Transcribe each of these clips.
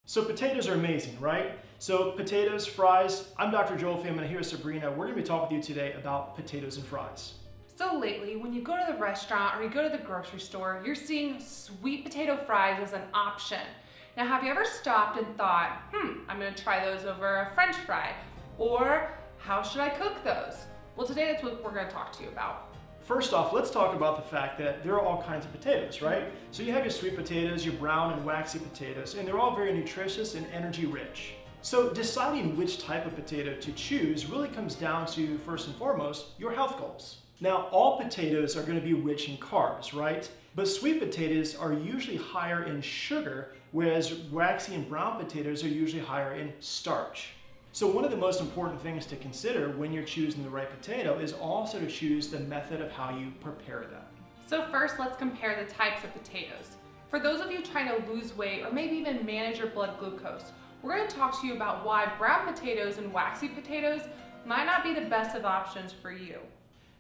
So potatoes are amazing, right? So potatoes, fries. I'm Dr. Joel Feeman here with Sabrina. We're gonna be talking with you today about potatoes and fries. So lately, when you go to the restaurant or you go to the grocery store, you're seeing sweet potato fries as an option. Now, have you ever stopped and thought, I'm gonna try those over a French fry? Or how should I cook those? Well, today that's what we're gonna talk to you about. First off, let's talk about the fact that there are all kinds of potatoes, right? So you have your sweet potatoes, your brown and waxy potatoes, and they're all very nutritious and energy rich. So deciding which type of potato to choose really comes down to, first and foremost, your health goals. Now, all potatoes are going to be rich in carbs, right? But sweet potatoes are usually higher in sugar, whereas waxy and brown potatoes are usually higher in starch. So one of the most important things to consider when you're choosing the right potato is also to choose the method of how you prepare them. So first, let's compare the types of potatoes. For those of you trying to lose weight or maybe even manage your blood glucose, we're going to talk to you about why brown potatoes and waxy potatoes might not be the best of options for you.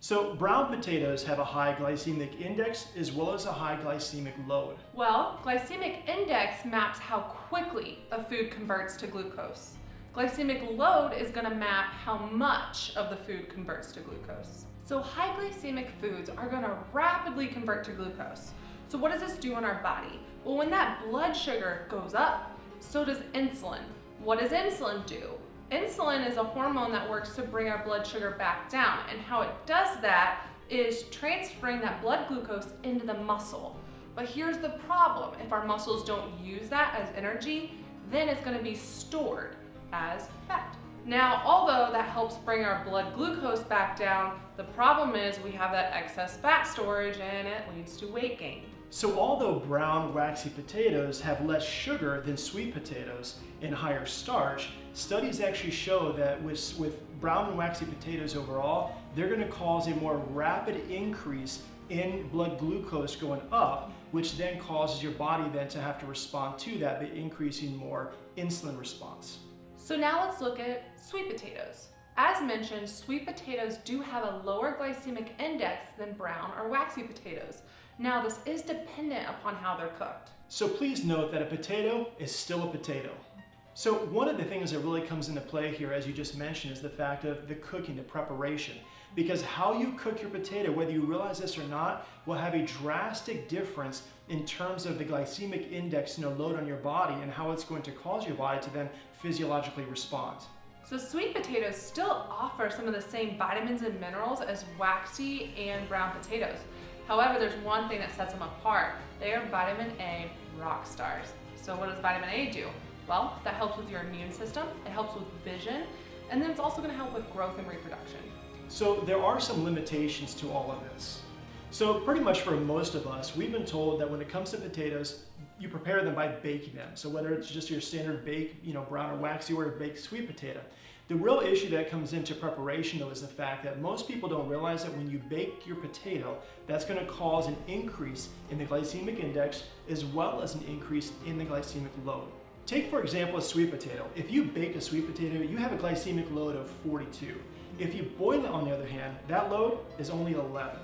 So brown potatoes have a high glycemic index as well as a high glycemic load. Well, glycemic index maps how quickly a food converts to glucose. Glycemic load is going to map how much of the food converts to glucose. So high glycemic foods are going to rapidly convert to glucose. So what does this do in our body? Well, when that blood sugar goes up, so does insulin. What does insulin do? Insulin is a hormone that works to bring our blood sugar back down, and how it does that is transferring that blood glucose into the muscle. But here's the problem: if our muscles don't use that as energy, then it's going to be stored as fat. Now, although that helps bring our blood glucose back down, the problem is we have that excess fat storage and it leads to weight gain. So although brown waxy potatoes have less sugar than sweet potatoes and higher starch, studies actually show that with brown and waxy potatoes overall, they're going to cause a more rapid increase in blood glucose going up, which then causes your body then to have to respond to that by increasing more insulin response. So now let's look at sweet potatoes. As mentioned, sweet potatoes do have a lower glycemic index than brown or waxy potatoes. Now, this is dependent upon how they're cooked. So please note that a potato is still a potato. So one of the things that really comes into play here, as you just mentioned, is the fact of the cooking, the preparation. Because how you cook your potato, whether you realize this or not, will have a drastic difference in terms of the glycemic index, load on your body and how it's going to cause your body to then physiologically respond. So sweet potatoes still offer some of the same vitamins and minerals as waxy and brown potatoes. However, there's one thing that sets them apart. They are vitamin A rock stars. So what does vitamin A do? Well, that helps with your immune system, it helps with vision, and then it's also going to help with growth and reproduction. So there are some limitations to all of this. So pretty much for most of us, we've been told that when it comes to potatoes, you prepare them by baking them. So whether it's just your standard bake, brown or waxy, or a baked sweet potato. The real issue that comes into preparation though is the fact that most people don't realize that when you bake your potato, that's going to cause an increase in the glycemic index as well as an increase in the glycemic load. Take for example a sweet potato. If you bake a sweet potato, you have a glycemic load of 42. If you boil it on the other hand, that load is only 11.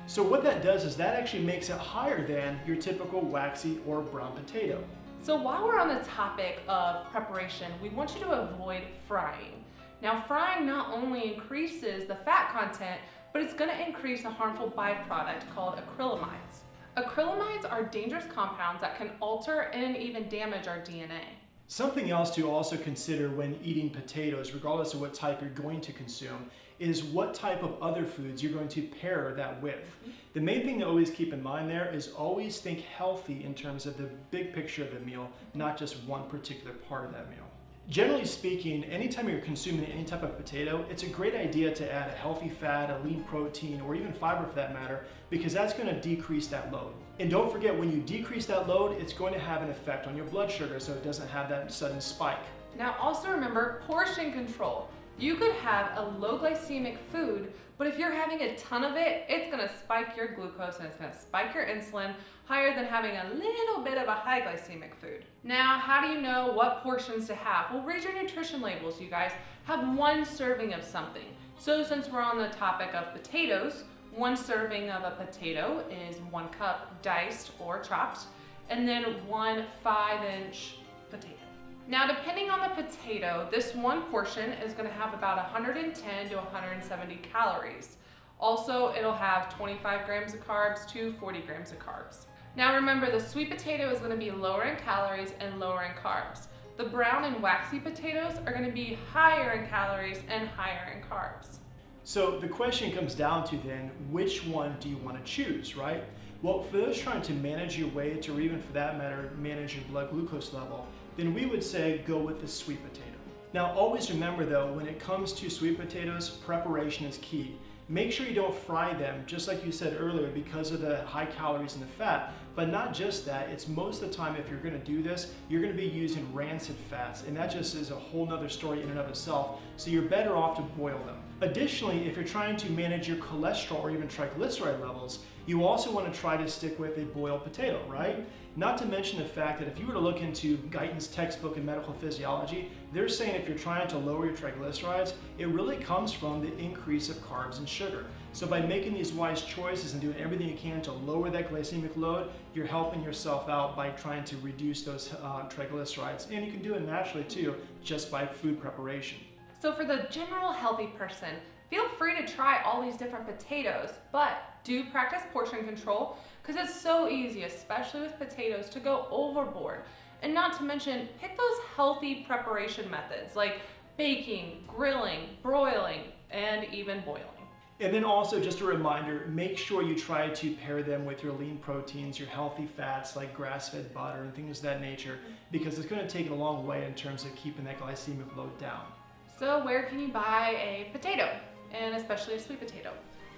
So what that does is that actually makes it higher than your typical waxy or brown potato. So while we're on the topic of preparation, we want you to avoid frying. Now, frying not only increases the fat content, but it's going to increase a harmful byproduct called acrylamides. Acrylamides are dangerous compounds that can alter and even damage our DNA. Something else to also consider when eating potatoes, regardless of what type you're going to consume, is what type of other foods you're going to pair that with. The main thing to always keep in mind there is always think healthy in terms of the big picture of the meal, not just one particular part of that meal. Generally speaking, anytime you're consuming any type of potato, it's a great idea to add a healthy fat, a lean protein, or even fiber for that matter, because that's going to decrease that load. And don't forget, when you decrease that load, it's going to have an effect on your blood sugar so it doesn't have that sudden spike. Now also remember portion control. You could have a low glycemic food, but if you're having a ton of it, it's going to spike your glucose and it's going to spike your insulin higher than having a little bit of a high glycemic food. Now, how do you know what portions to have? Well, read your nutrition labels, you guys. Have one serving of something. So since we're on the topic of potatoes, one serving of a potato is 1 cup diced or chopped, and then 1 5-inch potato. Now, depending on the potato, this one portion is going to have about 110 to 170 calories. Also, it'll have 25 grams of carbs to 40 grams of carbs. Now remember, the sweet potato is going to be lower in calories and lower in carbs. The brown and waxy potatoes are going to be higher in calories and higher in carbs. So the question comes down to then, which one do you want to choose, right? Well, for those trying to manage your weight, or even for that matter, manage your blood glucose level, then we would say go with the sweet potato. Now always remember though, when it comes to sweet potatoes, preparation is key. Make sure you don't fry them, just like you said earlier, because of the high calories and the fat. But not just that, it's most of the time if you're gonna do this, you're gonna be using rancid fats, and that just is a whole nother story in and of itself, so you're better off to boil them. Additionally, if you're trying to manage your cholesterol or even triglyceride levels, you also want to try to stick with a boiled potato, right? Not to mention the fact that if you were to look into Guyton's textbook in medical physiology, they're saying if you're trying to lower your triglycerides, it really comes from the increase of carbs and sugar. So by making these wise choices and doing everything you can to lower that glycemic load, you're helping yourself out by trying to reduce those triglycerides. And you can do it naturally too, just by food preparation. So for the general healthy person, feel free to try all these different potatoes, but do practice portion control because it's so easy, especially with potatoes, to go overboard. And not to mention, pick those healthy preparation methods like baking, grilling, broiling, and even boiling. And then also just a reminder, make sure you try to pair them with your lean proteins, your healthy fats like grass-fed butter and things of that nature, because it's going to take it a long way in terms of keeping that glycemic load down. So where can you buy a potato, and especially a sweet potato?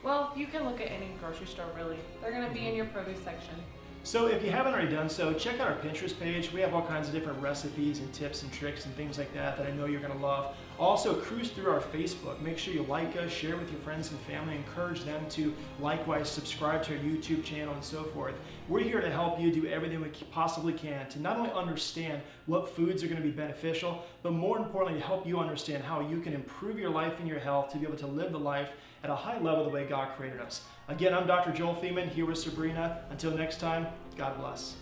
Well, you can look at any grocery store really. They're going to be in your produce section. So if you haven't already done so, check out our Pinterest page. We have all kinds of different recipes and tips and tricks and things like that that I know you're going to love. Also, cruise through our Facebook. Make sure you like us, share with your friends and family, encourage them to likewise subscribe to our YouTube channel and so forth. We're here to help you do everything we possibly can to not only understand what foods are going to be beneficial, but more importantly, help you understand how you can improve your life and your health to be able to live the life at a high level the way God created us. Again, I'm Dr. Joel Feeman here with Sabrina. Until next time, God bless.